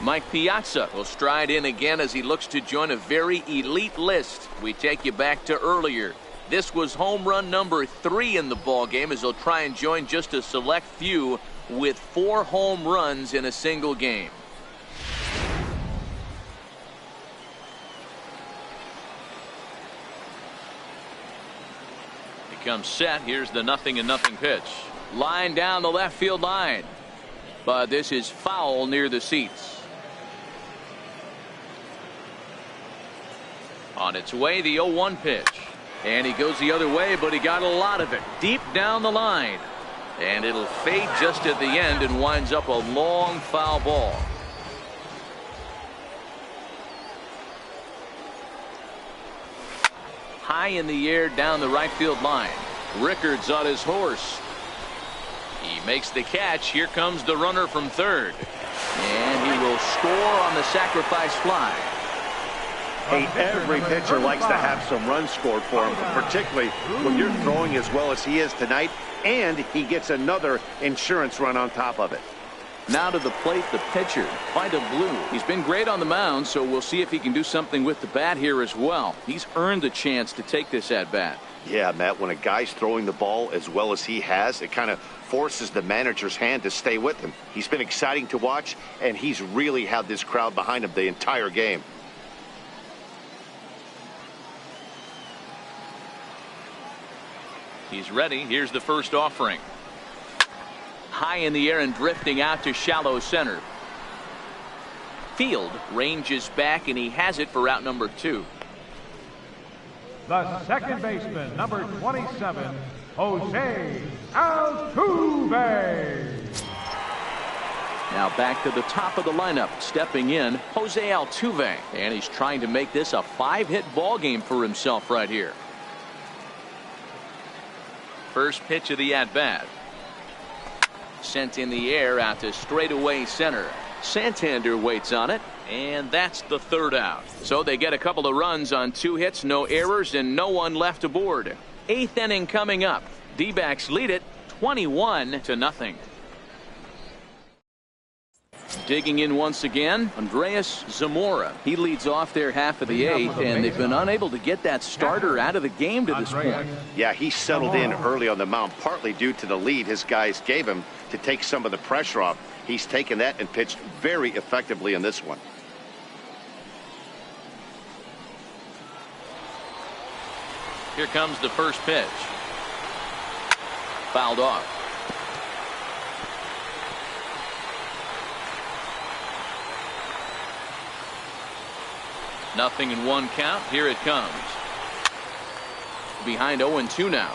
Mike Piazza will stride in again as he looks to join a very elite list. We take you back to earlier. This was home run number 3 in the ball game as he'll try and join just a select few with 4 home runs in a single game. He comes set. Here's the 0-0 pitch. Line down the left field line. But this is foul near the seats. On its way, the 0-1 pitch. And he goes the other way, but he got a lot of it deep down the line. And it'll fade just at the end and winds up a long foul ball. High in the air down the right field line. Rickard's on his horse. He makes the catch. Here comes the runner from third. And he will score on the sacrifice fly. Hey, every pitcher likes to have some runs scored for him, particularly when you're throwing as well as he is tonight, and he gets another insurance run on top of it. Now to the plate, the pitcher, Vida Blue. He's been great on the mound, so we'll see if he can do something with the bat here as well. He's earned the chance to take this at bat. Yeah, Matt, when a guy's throwing the ball as well as he has, it kind of forces the manager's hand to stay with him. He's been exciting to watch, and he's really had this crowd behind him the entire game. He's ready. Here's the first offering. High in the air and drifting out to shallow center. Field ranges back, and he has it for out number 2. The second baseman, number 27, Jose Altuve. Now back to the top of the lineup. Stepping in, Jose Altuve. And he's trying to make this a 5-hit ball game for himself right here. First pitch of the at-bat. Sent in the air out to straightaway center. Santander waits on it, and that's the third out. So they get a couple of runs on 2 hits, no errors, and no one left aboard. 8th inning coming up. D-backs lead it 21-0. Digging in once again, Andrés Zamora. He leads off their half of the 8th, and they've been unable to get that starter out of the game to this point. Yeah, he settled in early on the mound, partly due to the lead his guys gave him to take some of the pressure off. He's taken that and pitched very effectively in this one. Here comes the first pitch. Fouled off. Nothing in 1 count. Here it comes. Behind 0-2 now.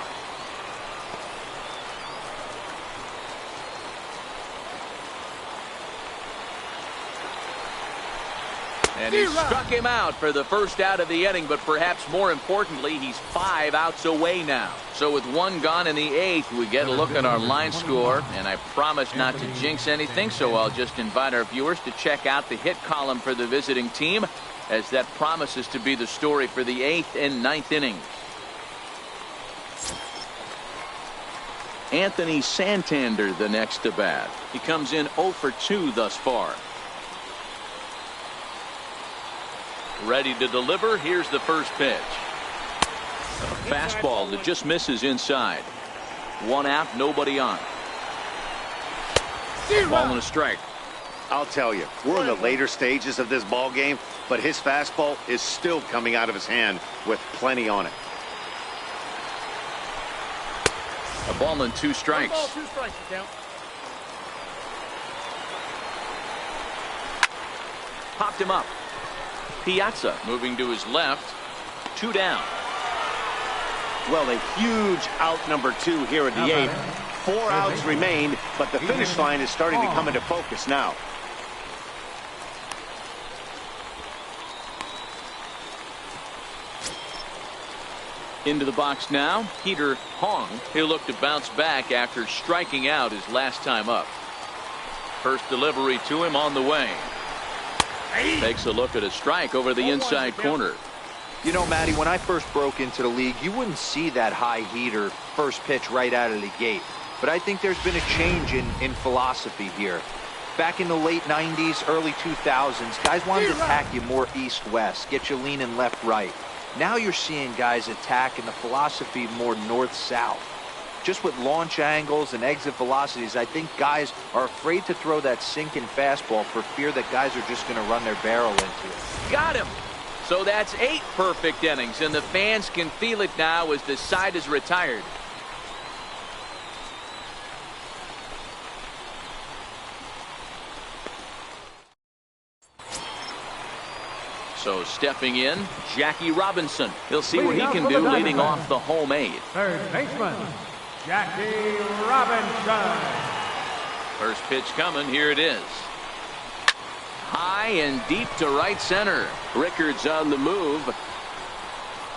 And he struck him out for the first out of the inning, but perhaps more importantly, he's 5 outs away now. So with 1 gone in the 8th, we get a look at our line score, and I promise not to jinx anything, so I'll just invite our viewers to check out the hit column for the visiting team, as that promises to be the story for the 8th and 9th innings. Anthony Santander the next to bat. He comes in 0 for 2 thus far. Ready to deliver. Here's the first pitch. A fastball that just misses inside. 1 out, nobody on. Ball and a strike. I'll tell you, we're in the later stages of this ball game, but his fastball is still coming out of his hand with plenty on it. A ball and 2 strikes. 1 ball, 2 strikes, count. Popped him up. Piazza moving to his left. 2 down. Well, a huge out number 2 here in the 8th. 4 outs remain, but the finish line is starting to come into focus now. Into the box now, Peter Hong. He'll look to bounce back after striking out his last time up. First delivery to him on the way. Takes a look at a strike over the inside corner. You know, Matty, when I first broke into the league, you wouldn't see that high heater first pitch right out of the gate. But I think there's been a change in philosophy here. Back in the late 90s, early 2000s, guys wanted to attack you more east-west, get you leaning left-right. Now you're seeing guys attack in the philosophy more north-south. Just with launch angles and exit velocities, I think guys are afraid to throw that sinking fastball for fear that guys are just going to run their barrel into it. Got him. So that's 8 perfect innings, and the fans can feel it now as the side is retired. So stepping in, Jackie Robinson. He'll see what he can do leading off the home 8th. Third baseman, Jackie Robinson. First pitch coming. Here it is. High and deep to right center. Rickard's on the move.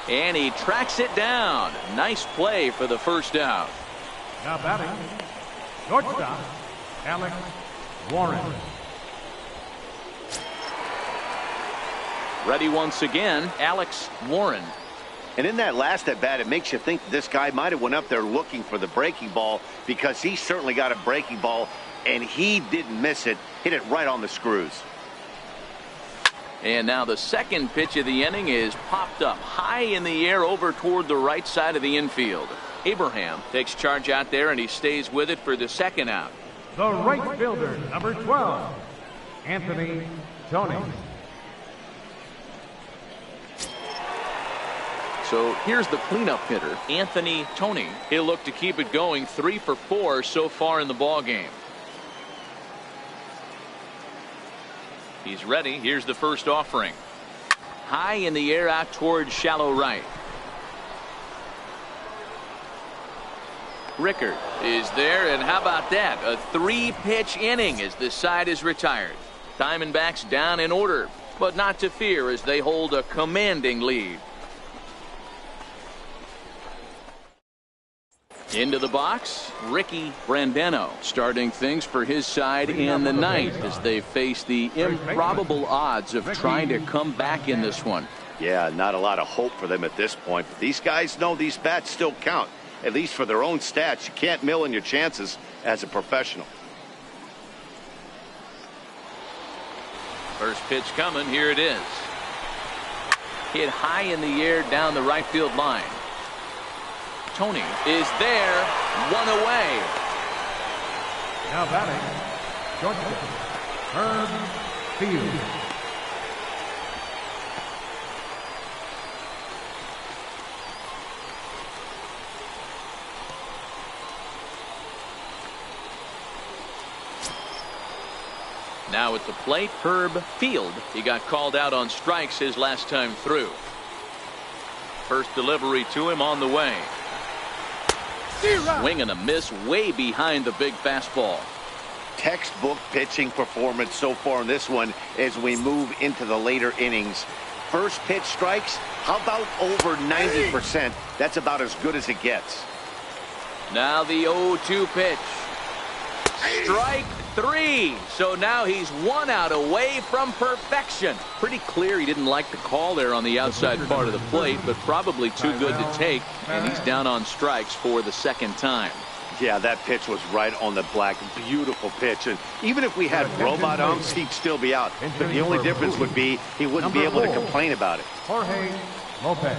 And he tracks it down. Nice play for the first out. Now batting, shortstop, Alex Warren. Ready once again, Alex Warren. And in that last at bat, it makes you think this guy might have went up there looking for the breaking ball, because he certainly got a breaking ball, and he didn't miss it. Hit it right on the screws. And now the second pitch of the inning is popped up high in the air over toward the right side of the infield. Abraham takes charge out there, and he stays with it for the second out. The right fielder, number 12, Anthony Tony. So here's the cleanup hitter, Anthony Tony. He'll look to keep it going, 3 for 4 so far in the ball game. He's ready. Here's the first offering. High in the air out towards shallow right. Rickard is there, and how about that? A 3-pitch inning as this side is retired. Diamondbacks down in order, but not to fear as they hold a commanding lead. Into the box, Ricky Brandano starting things for his side in the ninth as they face the improbable odds of trying to come back in this one. Yeah, not a lot of hope for them at this point, but these guys know these bats still count, at least for their own stats. You can't mill in your chances as a professional. First pitch coming, here it is. Hit high in the air down the right field line. Tony is there, 1 away. Now batting, shortstop, Herb Field. Now at the plate, Herb Field. He got called out on strikes his last time through. First delivery to him on the way. Swing and a miss way behind the big fastball. Textbook pitching performance so far in this one as we move into the later innings. First pitch strikes, how about over 90%? That's about as good as it gets. Now the 0-2 pitch. Strike 3. So now he's 1 out away from perfection. Pretty clear he didn't like the call there on the outside part of the plate, but probably too good to take, and he's down on strikes for the second time. Yeah, that pitch was right on the black. Beautiful pitch. And even if we had robot umps, he'd still be out. But the only difference would be he wouldn't be able to complain about it. Jorge Lopez.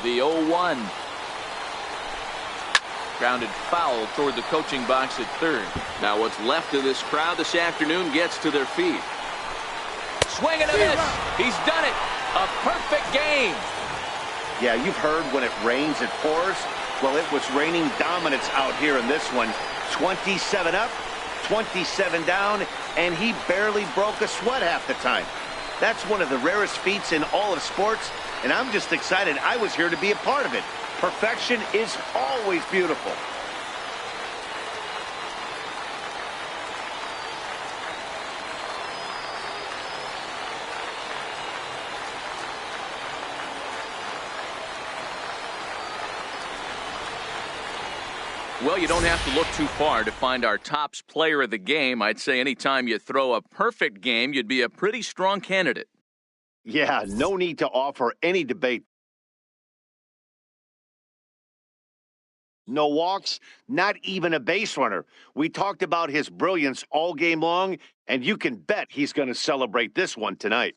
The 0-1. Grounded foul toward the coaching box at third. Now what's left of this crowd this afternoon gets to their feet. Swing and a miss. He's done it. A perfect game. Yeah, you've heard when it rains, it pours. Well, it was raining dominance out here in this one. 27 up, 27 down, and he barely broke a sweat half the time. That's one of the rarest feats in all of sports, and I'm just excited I was here to be a part of it. Perfection is always beautiful. Well, you don't have to look too far to find our tops player of the game. I'd say anytime you throw a perfect game, you'd be a pretty strong candidate. Yeah, no need to offer any debate. No walks, not even a base runner. We talked about his brilliance all game long, and you can bet he's going to celebrate this one tonight.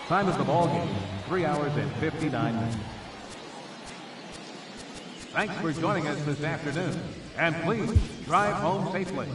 Time of the ball game, 3 hours and 59 minutes. Thanks for joining us this afternoon, and please drive home safely.